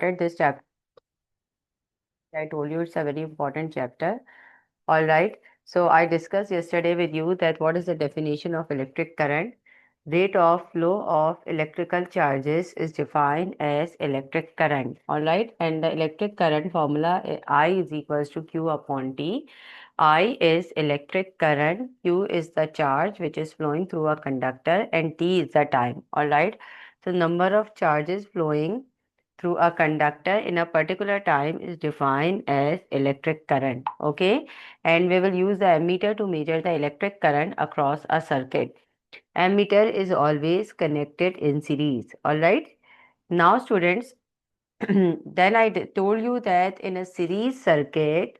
this chapter. I told you it's a very important chapter. All right. So I discussed yesterday with you that what is the definition of electric current. Rate of flow of electrical charges is defined as electric current. All right. And the electric current formula I is equals to Q upon T. I is electric current, Q is the charge which is flowing through a conductor, and T is the time. All right. So number of charges flowing through a conductor in a particular time is defined as electric current. Okay. And we will use the ammeter to measure the electric current across a circuit. Ammeter is always connected in series. All right. Now students, then I told you that in a series circuit,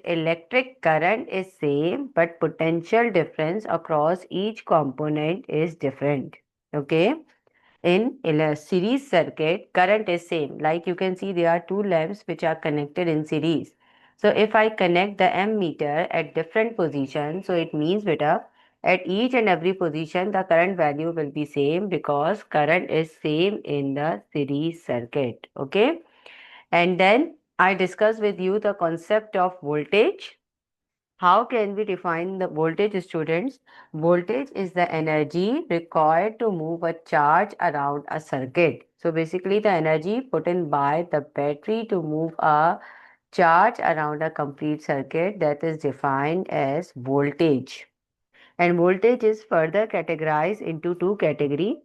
electric current is same, but potential difference across each component is different. Okay. In a series circuit, current is same. Like you can see, there are two lamps which are connected in series. So if I connect the ammeter at different positions, so it means beta, at each and every position, the current value will be same because current is same in the series circuit. Okay. And then I discussed with you the concept of voltage. How can we define the voltage, students? Voltage is the energy required to move a charge around a circuit. So basically the energy put in by the battery to move a charge around a complete circuit, that is defined as voltage. And voltage is further categorized into two categories.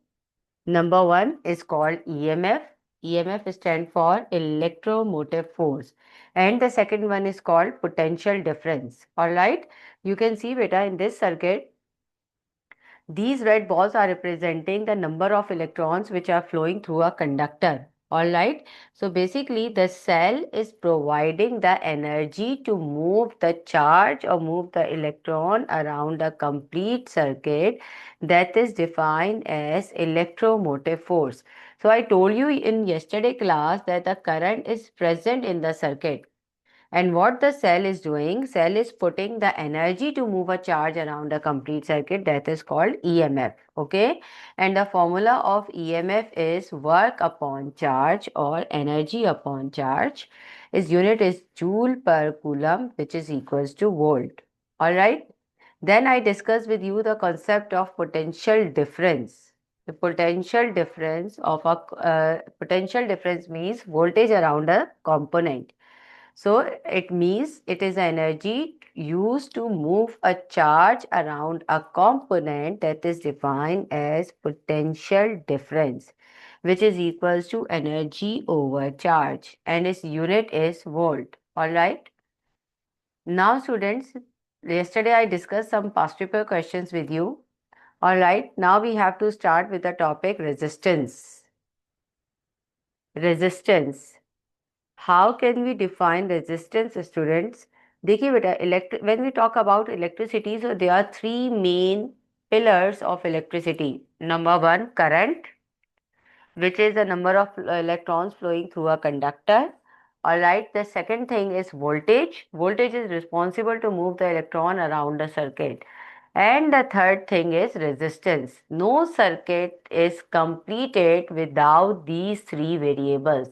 Number one is called EMF. EMF stands for electromotive force. And the second one is called potential difference. Alright. You can see beta in this circuit, these red balls are representing the number of electrons which are flowing through a conductor. Alright. So basically the cell is providing the energy to move the charge or move the electron around a complete circuit, that is defined as electromotive force. So I told you in yesterday class that the current is present in the circuit. And what the cell is doing, cell is putting the energy to move a charge around a complete circuit, that is called EMF. Okay. And the formula of EMF is work upon charge or energy upon charge. Its unit is joule per coulomb, which is equals to volt. All right. Then I discussed with you the concept of potential difference. The potential difference means voltage around a component. So it means it is energy used to move a charge around a component, that is defined as potential difference, which is equals to energy over charge, and its unit is volt. All right. Now students, yesterday I discussed some past paper questions with you. All right. Now we have to start with the topic resistance. Resistance. How can we define resistance, students? देखिए बेटा, when we talk about electricity, so there are three main pillars of electricity. Number one, current, which is the number of electrons flowing through a conductor. All right. The second thing is voltage. Voltage is responsible to move the electron around the circuit. And the third thing is resistance. No circuit is completed without these three variables.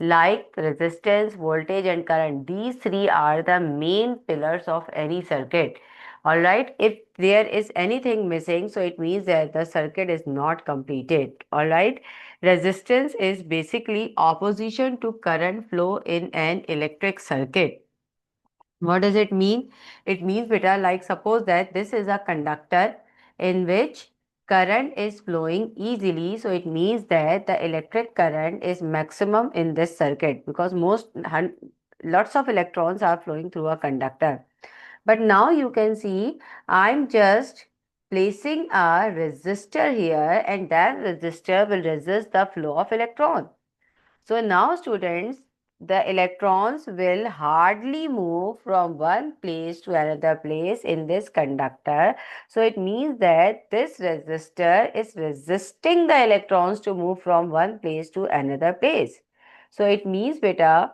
Like resistance, voltage, and current. These three are the main pillars of any circuit. Alright, if there is anything missing, so it means that the circuit is not completed. Alright, resistance is basically opposition to current flow in an electric circuit. What does it mean? It means beta, like suppose that this is a conductor in which current is flowing easily. So it means that the electric current is maximum in this circuit because lots of electrons are flowing through a conductor. But now you can see I'm just placing a resistor here, and that resistor will resist the flow of electron. So now students, the electrons will hardly move from one place to another place in this conductor. So it means that this resistor is resisting the electrons to move from one place to another place. So it means beta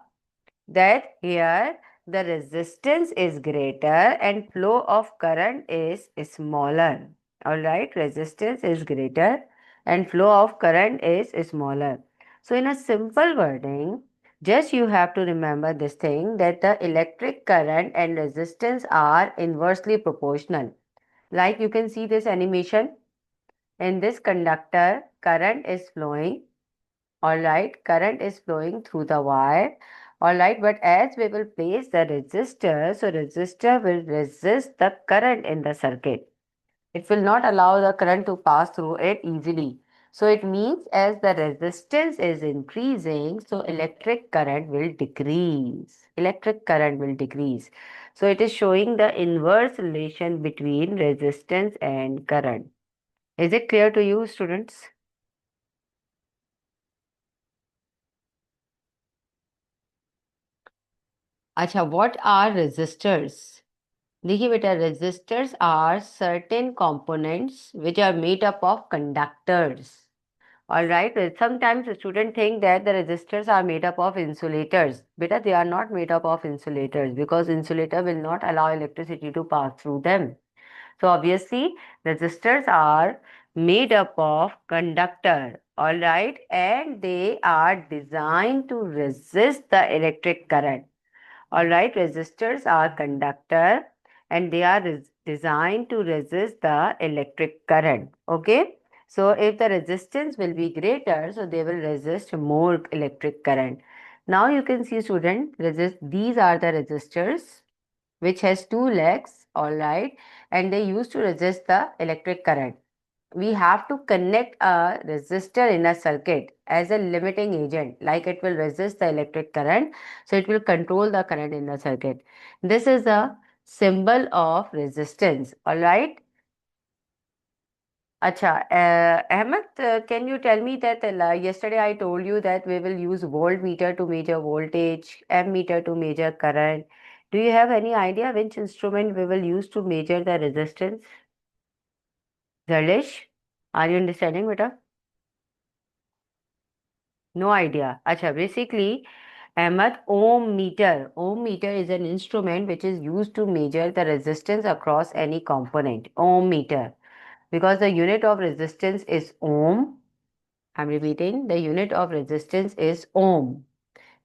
that here the resistance is greater and flow of current is smaller. Alright, resistance is greater and flow of current is smaller. So in a simple wording, just you have to remember this thing that the electric current and resistance are inversely proportional. Like you can see this animation. In this conductor, current is flowing. Alright, current is flowing through the wire. Alright, but as we will place the resistor, so resistor will resist the current in the circuit. It will not allow the current to pass through it easily. So it means as the resistance is increasing, so electric current will decrease. Electric current will decrease. So it is showing the inverse relation between resistance and current. Is it clear to you, students? अच्छा, what are resistors? देखिए बेटा, resistors are certain components which are made up of conductors. All right. Sometimes students think that the resistors are made up of insulators. Beta, they are not made up of insulators because insulator will not allow electricity to pass through them. So obviously, resistors are made up of conductor. All right, and they are designed to resist the electric current. All right, resistors are conductor and they are designed to resist the electric current. Okay, so if the resistance will be greater, so they will resist more electric current. Now you can see, student, resist. These are the resistors which has two legs. All right, and they used to resist the electric current. We have to connect a resistor in a circuit as a limiting agent, like it will resist the electric current, so it will control the current in the circuit. This is a symbol of resistance. All right. Acha, Ahmed, can you tell me that yesterday I told you that we will use voltmeter to measure voltage, ammeter to measure current. Do you have any idea which instrument we will use to measure the resistance? Zalish, are you understanding, beta? No idea. Acha, basically, Ahmed, ohm meter is an instrument which is used to measure the resistance across any component. Ohm meter. Because the unit of resistance is ohm. I'm repeating, the unit of resistance is ohm.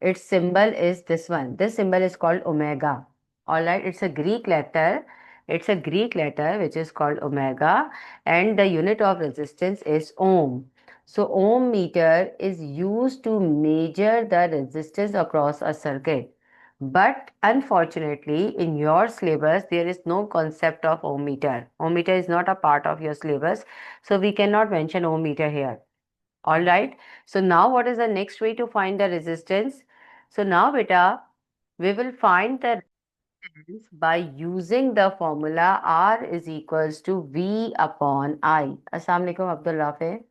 Its symbol is this one. This symbol is called omega. All right, it's a Greek letter. It's a Greek letter which is called omega, and the unit of resistance is ohm. So ohm meter is used to measure the resistance across a circuit. But unfortunately, in your syllabus, there is no concept of ohm meter. Ohm meter is not a part of your syllabus, so we cannot mention ohm meter here. All right. So now what is the next way to find the resistance? So now beta, we will find the resistance by using the formula R is equals to V upon I. Assalamu alaikum Abdul Rafi.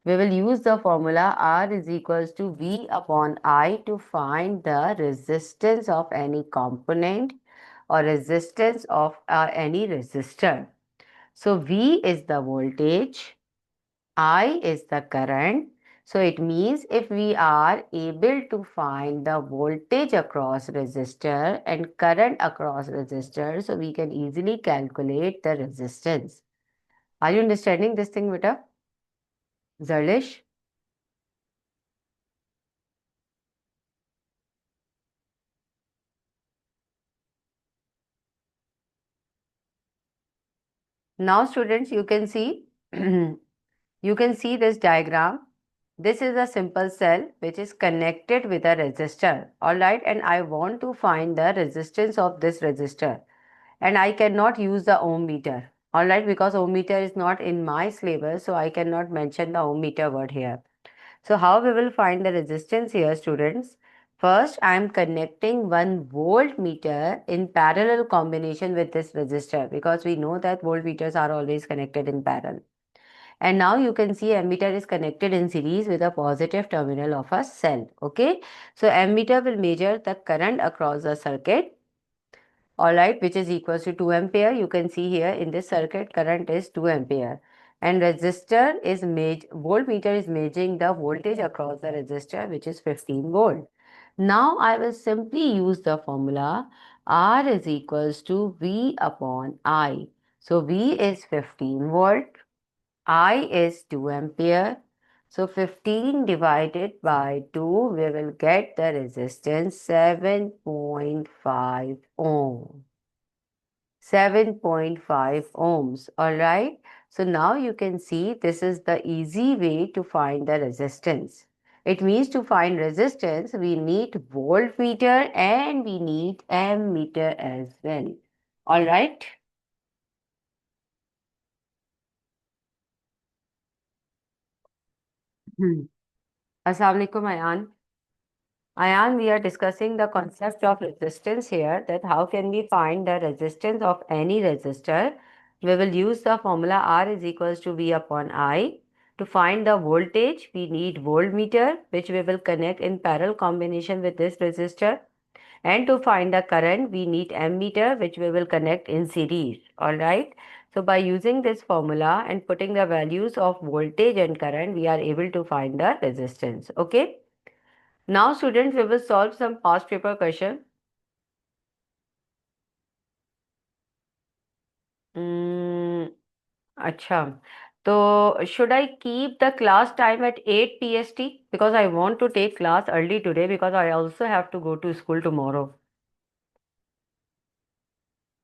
We will use the formula R is equals to V upon I to find the resistance of any component or resistance of any resistor. So V is the voltage, I is the current. So it means if we are able to find the voltage across resistor and current across resistor, so we can easily calculate the resistance. Are you understanding this thing, beta? Zarlish? Now students, you can see you can see this diagram. This is a simple cell which is connected with a resistor. All right, and I want to find the resistance of this resistor. And I cannot use the ohm meter. All right, because ohm meter is not in my syllabus, so I cannot mention the ohm meter word here. So how we will find the resistance here, students? First, I am connecting one voltmeter in parallel combination with this resistor because we know that voltmeters are always connected in parallel. And now you can see ammeter is connected in series with a positive terminal of a cell. Okay, so ammeter will measure the current across the circuit, all right, which is equals to 2 ampere. You can see here in this circuit current is 2 ampere, and resistor is voltmeter is measuring the voltage across the resistor, which is 15 volt. Now I will simply use the formula R is equals to V upon I. So V is 15 volt, I is 2 ampere, So 15 divided by 2, we will get the resistance 7.5 ohm. 7.5 ohms. Alright. So now you can see this is the easy way to find the resistance. It means to find resistance, we need voltmeter and we need ammeter as well. Alright. Hmm. Assalamu alaikum, Ayan. Ayan, we are discussing the concept of resistance here, that how can we find the resistance of any resistor. We will use the formula R is equals to V upon I. To find the voltage, we need voltmeter, which we will connect in parallel combination with this resistor. And to find the current, we need ammeter, which we will connect in series. Alright. So by using this formula and putting the values of voltage and current, we are able to find the resistance. Okay. Now students, we will solve some past paper question. Mm, अच्छा. So should I keep the class time at 8 PST? Because I want to take class early today because I also have to go to school tomorrow.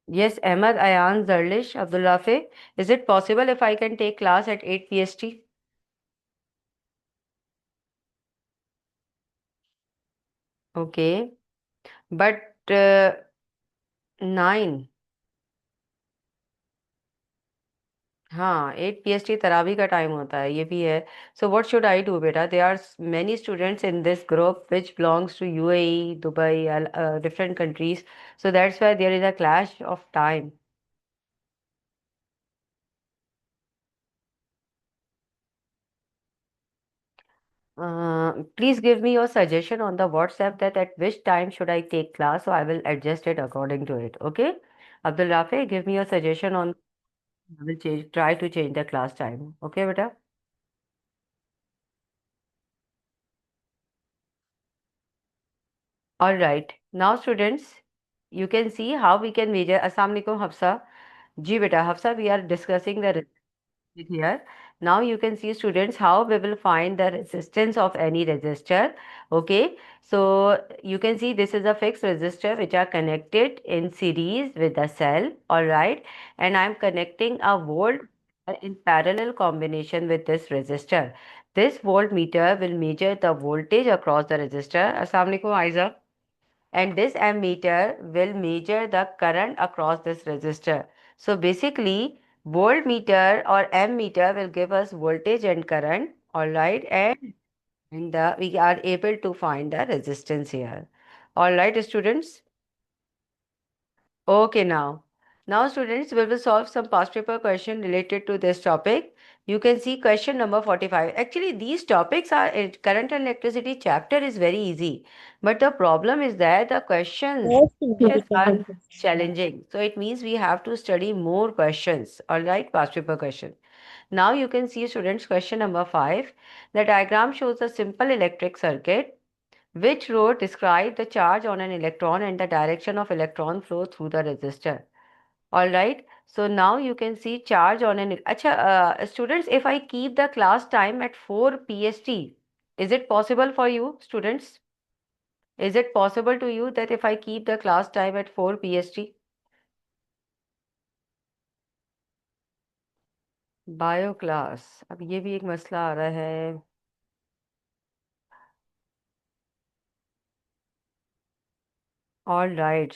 Yes, Ahmed, Ayan, Zarlish, Abdul Rafi. Is it possible if I can take class at 8 PST? Okay. But 9. हाँ 8 PST तरावी का time होता है ये भी है. So what should I do बेटा? There are many students in this group which belongs to UAE, Dubai, different countries. So that's why there is a clash of time. Please give me your suggestion on the WhatsApp that at which time should I take class, so I will adjust it according to it. Okay, Abdul Rafi, give me your suggestion on. I will try to change the class time. Okay, beta. All right. Now, students, you can see how we can measure. Assalamu alaikum, Hafsa. Ji beta, Hafsa, we are discussing the resistance here. Now you can see, students, how we will find the resistance of any resistor. Okay. So you can see this is a fixed resistor which are connected in series with the cell. All right. And I'm connecting a volt in parallel combination with this resistor. This voltmeter will measure the voltage across the resistor. Assalamu alaikum, Aiza. And this ammeter will measure the current across this resistor. So basically, voltmeter or ammeter will give us voltage and current, all right, and we are able to find the resistance here. All right, students. Okay, now. Now, students, we will solve some past paper question related to this topic. You can see question number 45. Actually, these topics are current and electricity chapter is very easy. But the problem is that the questions are challenging. So it means we have to study more questions. All right, past paper question. Now you can see students question number 5. The diagram shows a simple electric circuit. Which row describe the charge on an electron and the direction of electron flow through the resistor? All right. So now you can see charge on an. Acha, students, if I keep the class time at 4 PST, is it possible for you, students? Is it possible to you that if I keep the class time at 4 PST? Bio class, अब ये भी एक मसला आ रहा है. All right.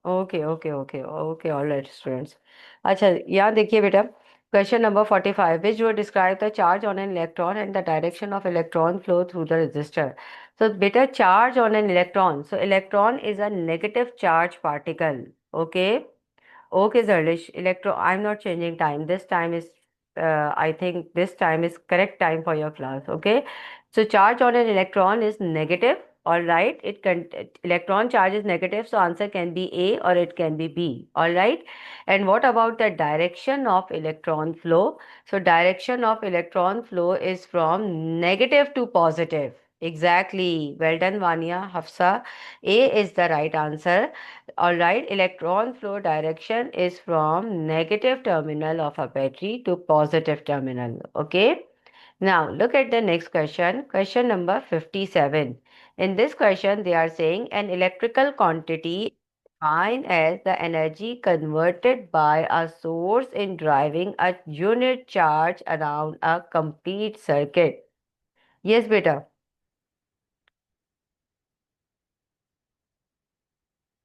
Okay okay okay okay, all right students. अच्छा, यहाँ देखिए बेटा. क्वेश्चन नंबर 45, विच वो describe the charge on an electron and the direction of electron flow through the resistor. So बेटा, charge on an electron, so electron is a negative charge particle. Okay. Okay, Zarlish. I'm not changing time. This time is, I think this time is correct time for your class. Okay. So charge on an electron is negative. All right. Electron charge is negative. So answer can be A or it can be B. All right. And what about the direction of electron flow? So direction of electron flow is from negative to positive. Exactly. Well done, Vania, Hafsa. A is the right answer. All right, electron flow direction is from negative terminal of a battery to positive terminal. Okay. Now look at the next question, question number 57. In this question, they are saying an electrical quantity defined as the energy converted by a source in driving a unit charge around a complete circuit. Yes, beta.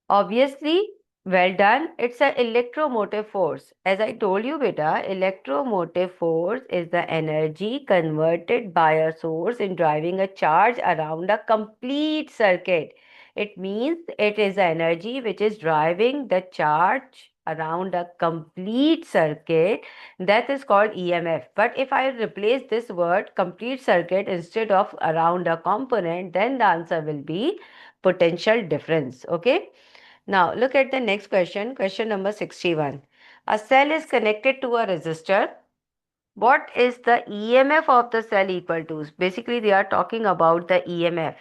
Obviously, well done. It's an electromotive force. As I told you, beta, electromotive force is the energy converted by a source in driving a charge around a complete circuit. It means it is the energy which is driving the charge around a complete circuit. That is called EMF. But if I replace this word complete circuit instead of around a component, then the answer will be potential difference. Okay. Now look at the next question, question number 61. A cell is connected to a resistor. What is the EMF of the cell equal to? Basically, they are talking about the EMF.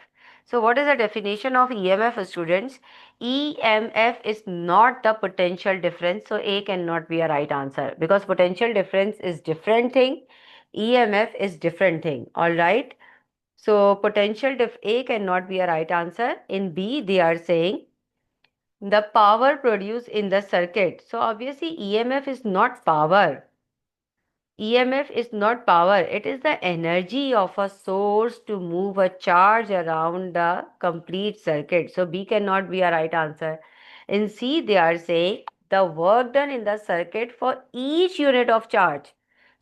So what is the definition of EMF, students? EMF is not the potential difference. So A cannot be a right answer because potential difference is different thing. EMF is different thing. All right. So A cannot be a right answer. In B, they are saying the power produced in the circuit. So obviously EMF is not power. EMF is not power. It is the energy of a source to move a charge around the complete circuit. So B cannot be a right answer. In C, they are saying the work done in the circuit for each unit of charge.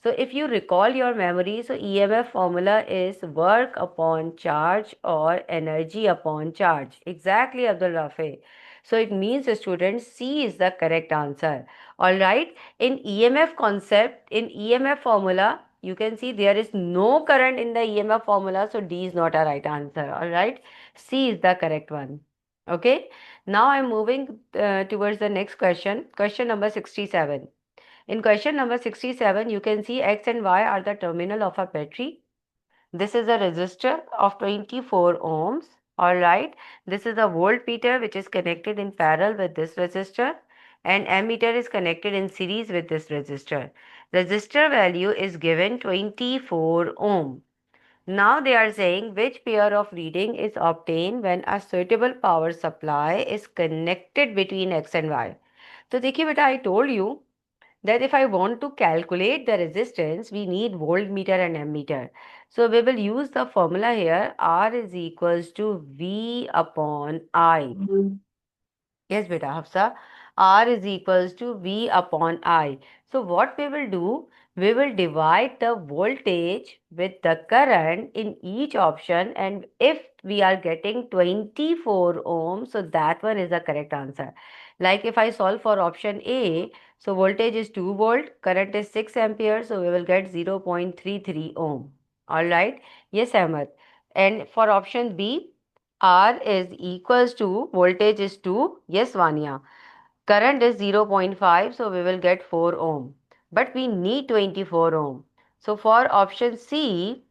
So if you recall your memory, so EMF formula is work upon charge or energy upon charge. Exactly, Abdul Rafi. So it means, students, C is the correct answer. All right. In EMF concept, in EMF formula, you can see there is no current in the EMF formula. So D is not a right answer. All right. C is the correct one. Okay. Now I'm moving towards the next question. Question number 67. In question number 67, you can see X and Y are the terminal of a battery. This is a resistor of 24 ohms. All right. This is a voltmeter which is connected in parallel with this resistor, and ammeter is connected in series with this resistor. Resistor value is given 24 ohm. Now they are saying which pair of reading is obtained when a suitable power supply is connected between X and Y. So देखिए बेटा, I told you that if I want to calculate the resistance, we need voltmeter and ammeter. So we will use the formula here, R is equals to V upon I. Yes, beta Hafsa. R is equals to V upon I. So what we will do, we will divide the voltage with the current in each option, and if we are getting 24 ohms, so that one is the correct answer. Like if I solve for option A, so voltage is 2 volt, current is 6 ampere, so we will get 0.33 ohm. All right. Yes, Ahmed. And for option B, R is equals to voltage is 2. Yes, Vanya. Current is 0.5, so we will get 4 ohm. But we need 24 ohm. So for option C,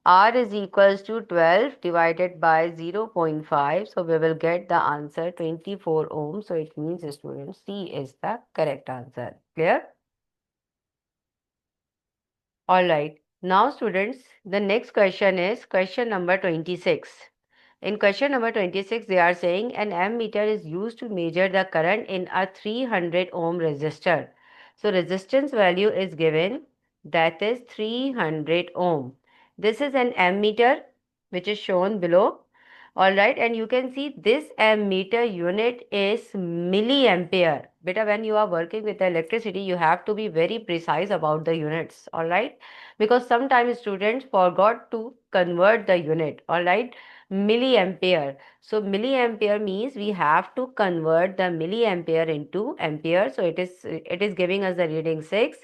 R is equals to 12 divided by 0.5. So we will get the answer 24 ohm. So it means, students, C is the correct answer. Clear? All right. Now, students, the next question is question number 26. In question number 26, they are saying an ammeter is used to measure the current in a 300 ohm resistor. So resistance value is given, that is 300 ohm. This is an ammeter which is shown below. All right, and you can see this ammeter unit is milliampere. Beta, when you are working with electricity, you have to be very precise about the units. All right, because sometimes students forgot to convert the unit. All right, milliampere. So milliampere means we have to convert the milliampere into ampere. So it is giving us the reading 6.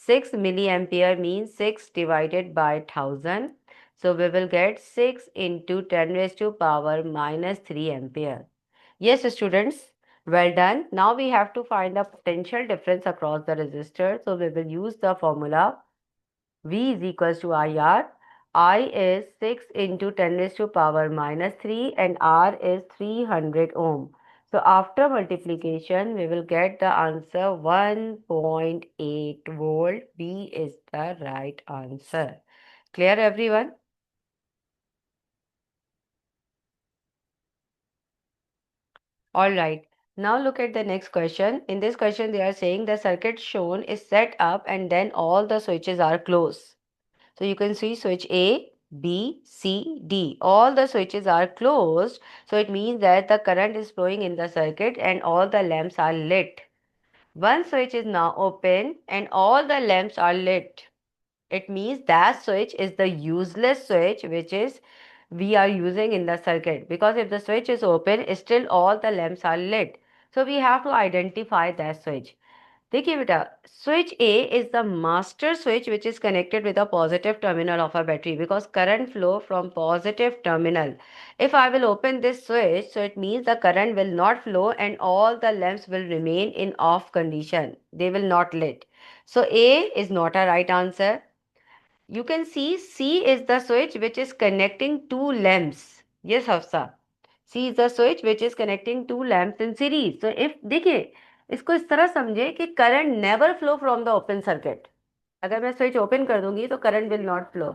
6 milliampere means 6 divided by 1000. So we will get 6 into 10 raised to power minus 3 ampere. Yes, students, well done. Now we have to find the potential difference across the resistors. So we will use the formula V is equals to IR. I is 6 into 10 raised to power minus 3 and R is 300 ohm. So after multiplication, we will get the answer 1.8 volt. B is the right answer. Clear, everyone? All right. Now look at the next question. In this question, they are saying the circuit shown is set up and then all the switches are closed. So you can see switch A, B, C, D. All the switches are closed. So it means that the current is flowing in the circuit and all the lamps are lit. One switch is now open and all the lamps are lit. It means that switch is the useless switch which is we are using in the circuit, because if the switch is open still all the lamps are lit. So we have to identify that switch. देखिए बेटा, switch A is the master switch which is connected with the positive terminal of a battery because current flow from positive terminal. If I will open this switch, so it means the current will not flow and all the lamps will remain in off condition. They will not lit. So A is not a right answer. You can see C is the switch which is connecting two lamps. Yes, Hafsa. C is the switch which is connecting two lamps in series. So if देखिए इसको इस तरह समझे कि current never flow from the open circuit. अगर मैं switch open कर दूंगी तो करंट विल नॉट फ्लो.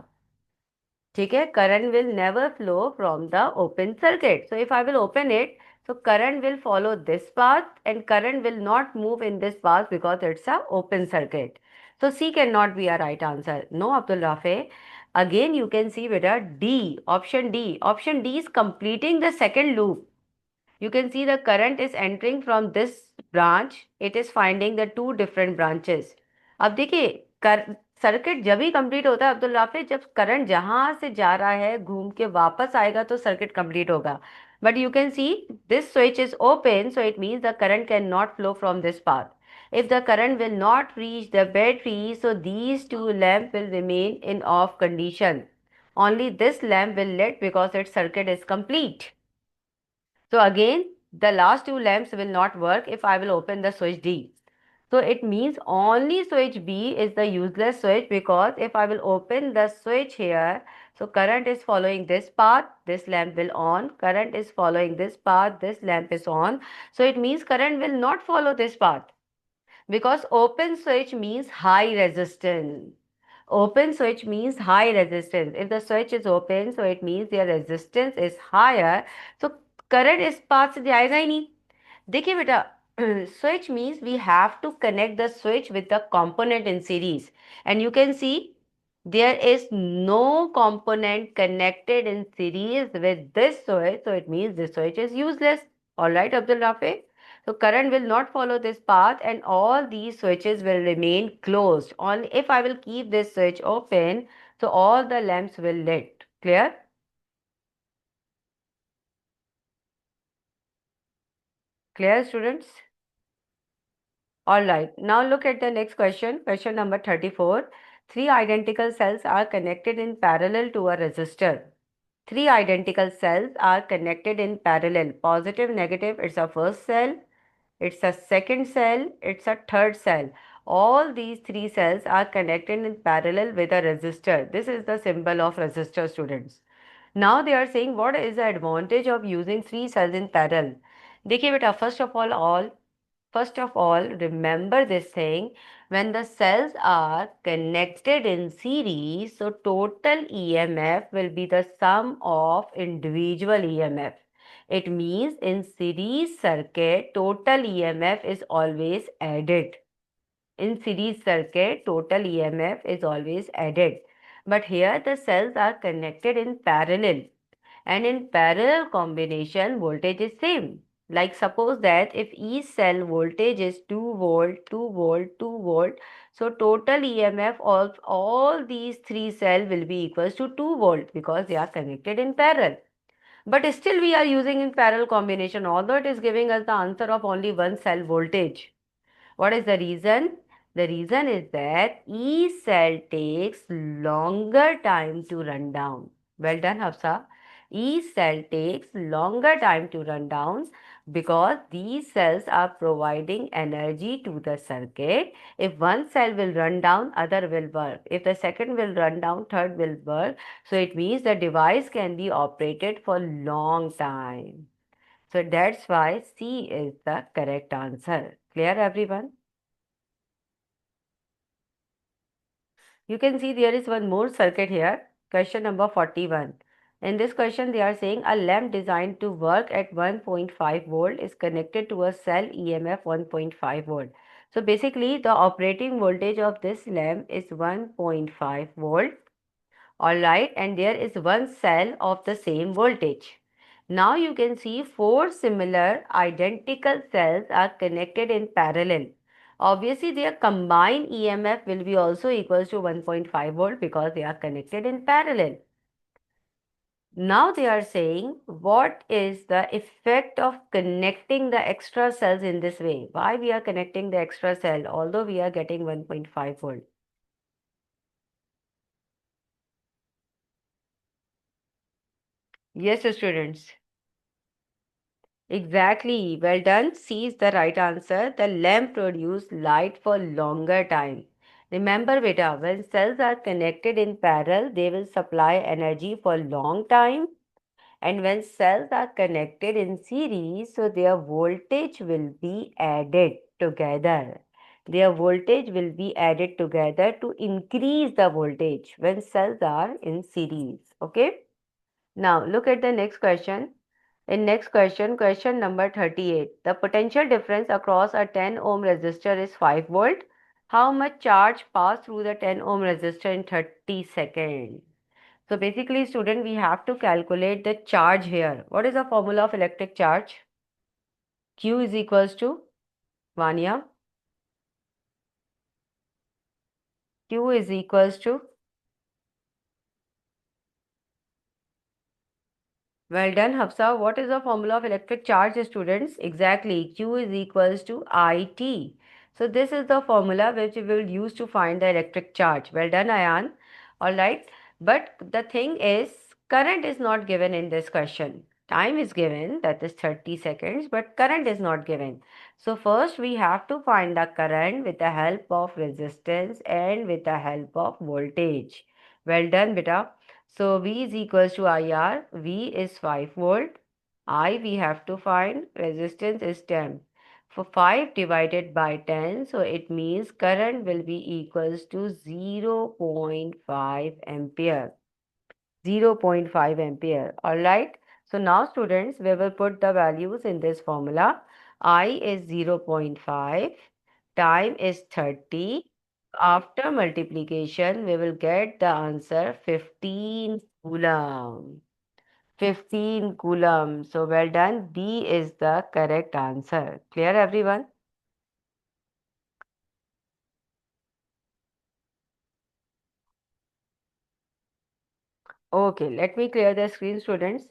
ठीक है, current will never flow from the open circuit. So if I will open it, so current will follow this path and current will not move in this path because it's a open circuit. So C cannot be a right answer. No, Abdul Rafe. Again you can see with a D, option D. Option D is completing the second loop. You can see the current is entering from this branch. It is finding the two different branches. अब देखिए circuit जब ही complete होता है Abdul Rafe, जब current जहां से जा रहा है घूम के वापस आएगा तो सर्किट कंप्लीट होगा. But you can see this switch is open, so it means the current can not flow from this path. If the current will not reach the battery, so these two lamps will remain in off condition. Only this lamp will lit because its circuit is complete. So again, the last two lamps will not work if I will open the switch D. So it means only switch B is the useless switch, because if I will open the switch here, so current is following this path, this lamp will on, current is following this path, this lamp is on. So it means current will not follow this path because open switch means high resistance. Open switch means high resistance. If the switch is open, so it means their resistance is higher. So current इस path से जाएगा ही नहीं. देखिए बेटा, switch means we have to connect the switch with the component in series, and you can see there is no component connected in series with this switch, so it means this switch is useless. All right, Abdul Rafi. So current will not follow this path and all these switches will remain closed. Only if I will keep this switch open, so all the lamps will lit. Clear? Clear, students? All right, now look at the next question. Question number 34. Three identical cells are connected in parallel to a resistor. Three identical cells are connected in parallel. Positive, negative, it's a first cell, it's a second cell, it's a third cell. All these three cells are connected in parallel with a resistor. This is the symbol of resistor, students. Now they are saying what is the advantage of using three cells in parallel. देखिए बेटा, first of all, remember this thing. When the cells are connected in series, so total EMF will be the sum of individual EMF. It means in series circuit, total EMF is always added. In series circuit, total EMF is always added. But here the cells are connected in parallel, and in parallel combination voltage is same. Like suppose that if each cell voltage is 2 volt, 2 volt, 2 volt, so total EMF of all these three cells will be equals to 2 volt because they are connected in parallel. But still we are using in parallel combination, although it is giving us the answer of only one cell voltage. What is the reason? The reason is that each cell takes longer time to run down. Well done, Hafsa. Each cell takes longer time to run down because these cells are providing energy to the circuit. If one cell will run down, other will work. If the second will run down, third will work. So it means the device can be operated for long time. So that's why C is the correct answer. Clear, everyone? You can see there is one more circuit here. Question number 41. In this question, they are saying a lamp designed to work at 1.5 volt is connected to a cell EMF 1.5 volt. So basically, the operating voltage of this lamp is 1.5 volt. Alright, and there is one cell of the same voltage. Now you can see four similar identical cells are connected in parallel. Obviously, their combined EMF will be also equals to 1.5 volt because they are connected in parallel. Now they are saying what is the effect of connecting the extra cells in this way? Why we are connecting the extra cell although we are getting 1.5 volt? Yes, students. Exactly. Well done. C is the right answer. The lamp produce light for longer time. Remember, beta, when cells are connected in parallel, they will supply energy for long time. And when cells are connected in series, so their voltage will be added together. Their voltage will be added together to increase the voltage when cells are in series. Okay. Now look at the next question. In next question, question number 38. The potential difference across a 10 ohm resistor is 5 volt. How much charge pass through the 10 ohm resistor in 30 seconds? So basically, student, we have to calculate the charge here. What is the formula of electric charge? Q is equals to Vanya. Q is equals to. Well done, Hafsa. What is the formula of electric charge, students? Exactly. Q is equals to IT. So this is the formula which we will use to find the electric charge. Well done, Ayan. All right. But the thing is, current is not given in this question. Time is given, that is 30 seconds, but current is not given. So first we have to find the current with the help of resistance and with the help of voltage. Well done, beta. So V is equals to IR. V is 5 volt. I we have to find. Resistance is 10. For 5 divided by 10, so it means current will be equals to 0.5 ampere. 0.5 ampere. Alright. So now students, we will put the values in this formula. I is 0.5. Time is 30. After multiplication, we will get the answer 15 coulomb. 15 coulomb. So well done. B is the correct answer. Clear, everyone? Okay, let me clear the screen, students.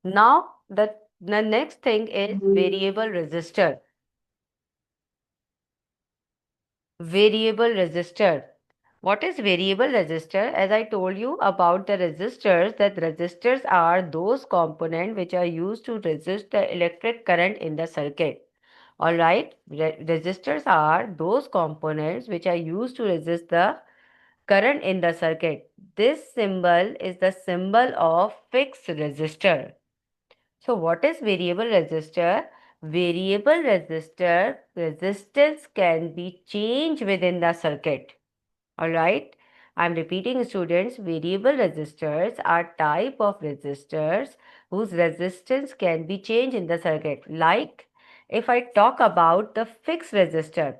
Now, the next thing is variable resistor. Variable resistor. What is variable resistor? As I told you about the resistors, that resistors are those components which are used to resist the electric current in the circuit. Alright, resistors are those components which are used to resist the current in the circuit. This symbol is the symbol of fixed resistor. So what is variable resistor? Variable resistor resistance can be changed within the circuit. Alright. I'm repeating, students, variable resistors are type of resistors whose resistance can be changed in the circuit. Like if I talk about the fixed resistor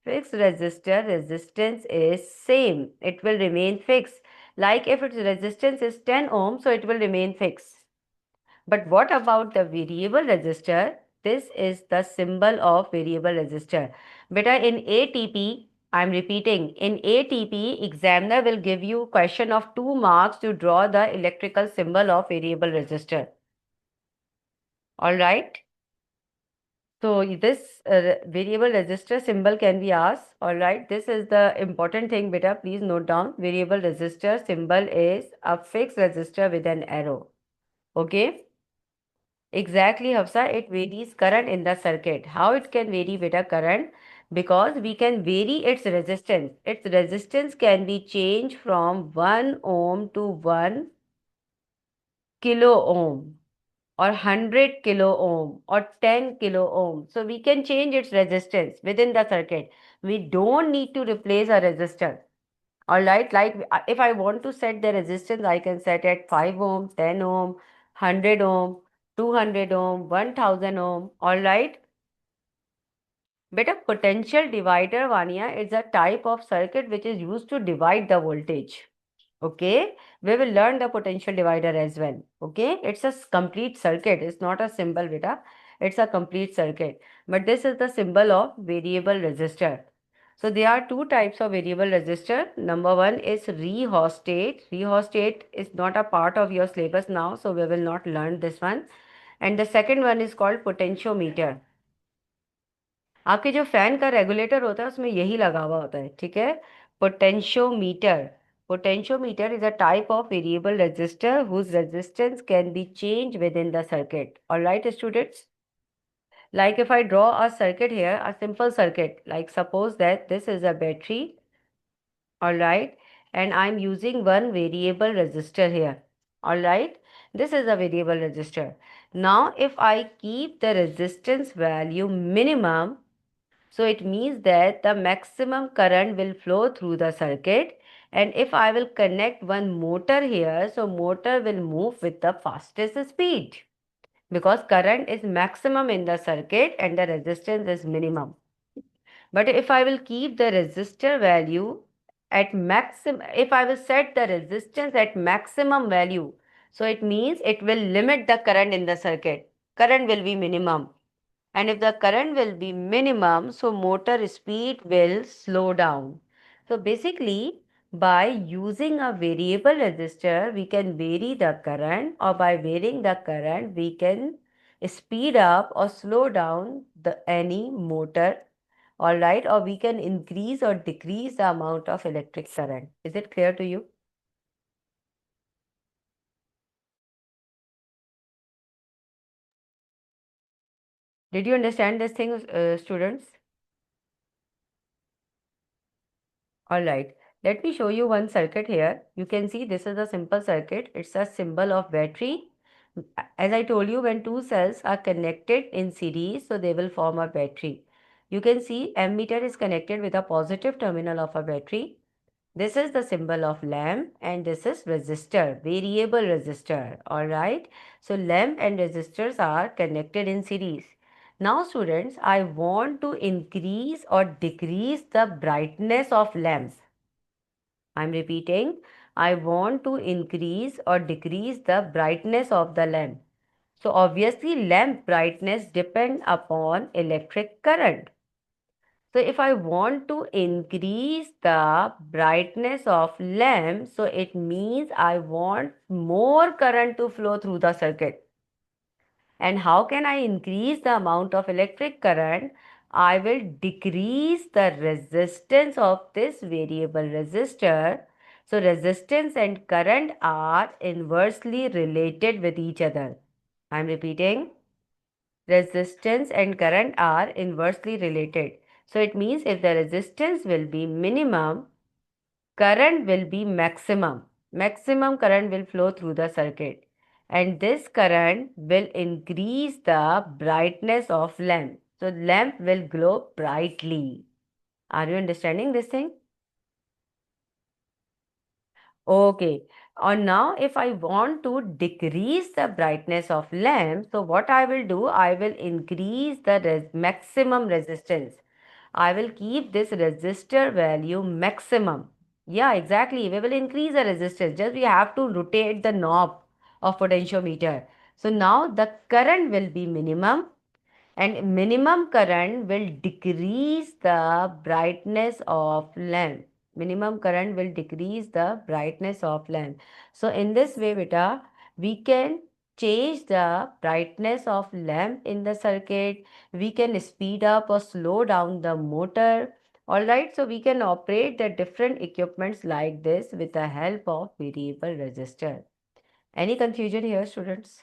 resistance is same. It will remain fixed. Like if its resistance is 10 ohms, so it will remain fixed. But what about the variable resistor? This is the symbol of variable resistor. Beta, in ATP, I'm repeating, in ATP, examiner will give you question of 2 marks to draw the electrical symbol of variable resistor. Alright. So this variable resistor symbol can be asked. Alright. This is the important thing, beta. Please note down. Variable resistor symbol is a fixed resistor with an arrow. Okay. Exactly, Hafsa. It varies current in the circuit. How it can vary with a current? Because we can vary its resistance. Its resistance can be changed from 1 ohm to 1 kilo ohm or 100 kilo ohm or 10 kilo ohm. So we can change its resistance within the circuit. We don't need to replace a resistor. All right, like if I want to set the resistance, I can set at 5 ohm, 10 ohm, 100 ohm, 200 ohm, 1000 ohm. All right. But a potential divider, Vania, is a type of circuit which is used to divide the voltage. Okay, we will learn the potential divider as well. Okay, it's a complete circuit. It's not a symbol, beta. It's a complete circuit. But this is the symbol of variable resistor. So there are two types of variable resistor. Number one is rheostat. Rheostat is not a part of your syllabus now, so we will not learn this one. And the second one is called potentiometer. आपके जो fan का regulator होता है उसमें यही लगा हुआ होता है, ठीक है. Potentiometer. Potentiometer is a type of variable resistor whose resistance can be changed within the circuit. All right, students. Like if I draw a circuit here, a simple circuit, like suppose that this is a battery, all right, and I'm using one variable resistor here, all right. This is a variable resistor. Now, if I keep the resistance value minimum, so it means that the maximum current will flow through the circuit. And if I will connect one motor here, so motor will move with the fastest speed because current is maximum in the circuit and the resistance is minimum. But if I will keep the resistor value at maximum, if I will set the resistance at maximum value, so it means it will limit the current in the circuit. Current will be minimum. And if the current will be minimum, so motor speed will slow down. So basically, by using a variable resistor, we can vary the current, or by varying the current, we can speed up or slow down the any motor, all right, or we can increase or decrease the amount of electric current. Is it clear to you? Did you understand this thing, students? All right, let me show you one circuit here. You can see this is a simple circuit. It's a symbol of battery. As I told you, when two cells are connected in series, so they will form a battery. You can see ammeter is connected with a positive terminal of a battery. This is the symbol of lamp and this is resistor, variable resistor. All right. So lamp and resistors are connected in series. Now students, I want to increase or decrease the brightness of lamps. I'm repeating, I want to increase or decrease the brightness of the lamp. So obviously lamp brightness depend upon electric current. So if I want to increase the brightness of lamp, so it means I want more current to flow through the circuit. And how can I increase the amount of electric current? I will decrease the resistance of this variable resistor. So resistance and current are inversely related with each other. I am repeating, resistance and current are inversely related. So it means if the resistance will be minimum, current will be maximum. Maximum current will flow through the circuit. And this current will increase the brightness of lamp. So lamp will glow brightly. Are you understanding this thing? Okay. Or now if I want to decrease the brightness of lamp, so what I will do, I will increase the maximum resistance. I will keep this resistor value maximum. Yeah, exactly. We will increase the resistance. Just we have to rotate the knob of potentiometer. So now the current will be minimum and minimum current will decrease the brightness of lamp. Minimum current will decrease the brightness of lamp. So in this way, beta, we can change the brightness of lamp in the circuit. We can speed up or slow down the motor. All right, so we can operate the different equipments like this with the help of variable resistor. Any confusion here, students?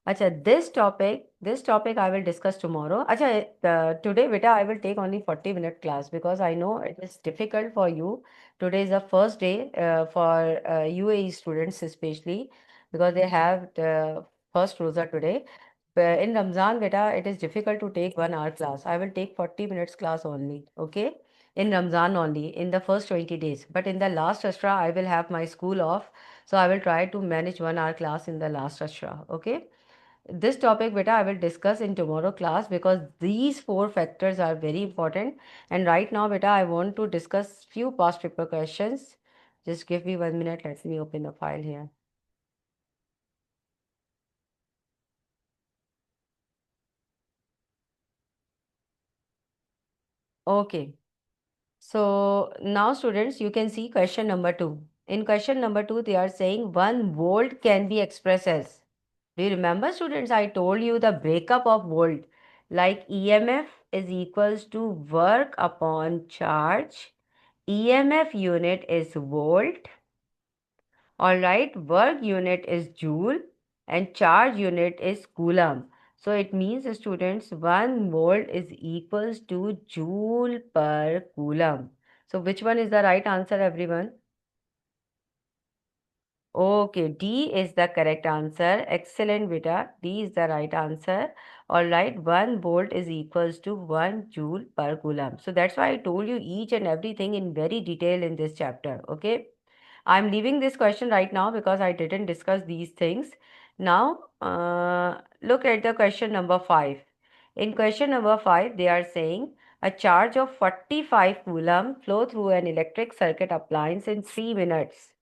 Acha, this topic I will discuss tomorrow. Acha, today, beta, I will take only 40-minute class because I know it is difficult for you. Today is the first day for UAE students especially because they have the first rosa today. In Ramzan, beta, it is difficult to take 1 hour class. I will take 40 minutes class only. Okay. In Ramzan only, in the first 20 days. But in the last Ashra, I will have my school off. So I will try to manage 1 hour class in the last Ashra. Okay. This topic, beta, I will discuss in tomorrow class because these four factors are very important. And right now, beta, I want to discuss few past paper questions. Just give me 1 minute. Let me open the file here. Okay. So now students, you can see question number 2. In question number 2, they are saying 1 volt can be expressed as. Do you remember students? I told you the breakup of volt. Like EMF is equals to work upon charge. EMF unit is volt. Alright, work unit is joule and charge unit is coulomb. So it means students 1 volt is equals to joule per coulomb. So which one is the right answer everyone? Okay, D is the correct answer. Excellent, beta. D is the right answer. All right, 1 volt is equals to 1 joule per coulomb. So that's why I told you each and everything in very detail in this chapter. Okay. I'm leaving this question right now because I didn't discuss these things. Now, look at the question number 5. In question number 5, they are saying a charge of 45 coulomb flow through an electric circuit appliance in 3 minutes.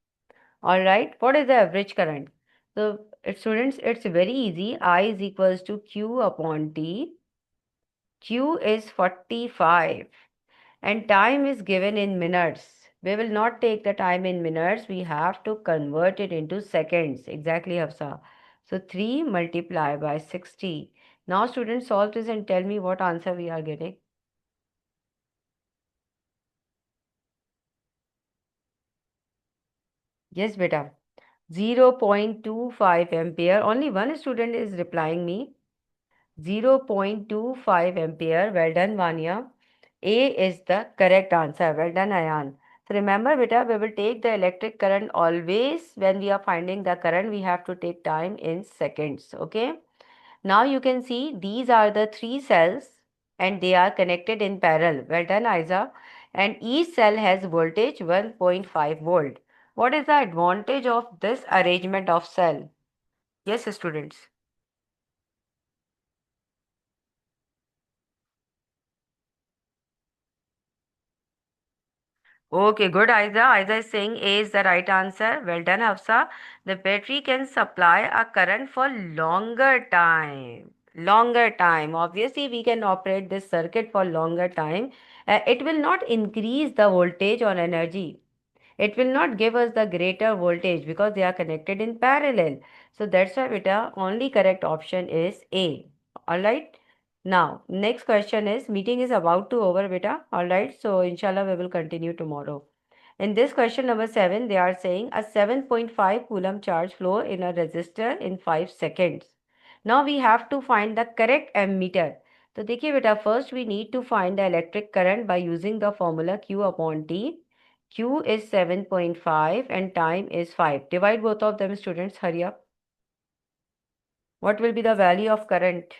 All right, what is the average current? So, students, it's very easy. I is equals to Q upon T. Q is 45 and time is given in minutes. We will not take the time in minutes. We have to convert it into seconds. Exactly, Hafsa. So 3 multiplied by 60. Now students, solve this and tell me what answer we are getting. Yes, beta. 0.25 ampere. Only one student is replying me. 0.25 ampere. Well done, Vanya. A is the correct answer. Well done, Ayan. So remember, beta, we will take the electric current always when we are finding the current, we have to take time in seconds. Okay. Now you can see these are the 3 cells and they are connected in parallel. Well done, Isa. And each cell has voltage 1.5 volt. What is the advantage of this arrangement of cell? Yes, students. Okay, good, Aiza. Aiza is saying A is the right answer. Well done, Hafsa. The battery can supply a current for longer time. Longer time. Obviously, we can operate this circuit for longer time. It will not increase the voltage or energy. It will not give us the greater voltage because they are connected in parallel. So that's why beta only correct option is A. Alright. Now next question is meeting is about to over beta. Alright. So inshallah we will continue tomorrow. In this question number 7 they are saying a 7.5 coulomb charge flow in a resistor in 5 seconds. Now we have to find the correct ammeter. So देखिए बेटा first we need to find the electric current by using the formula Q upon T. Q is 7.5 and time is 5. Divide both of them students, hurry up. What will be the value of current?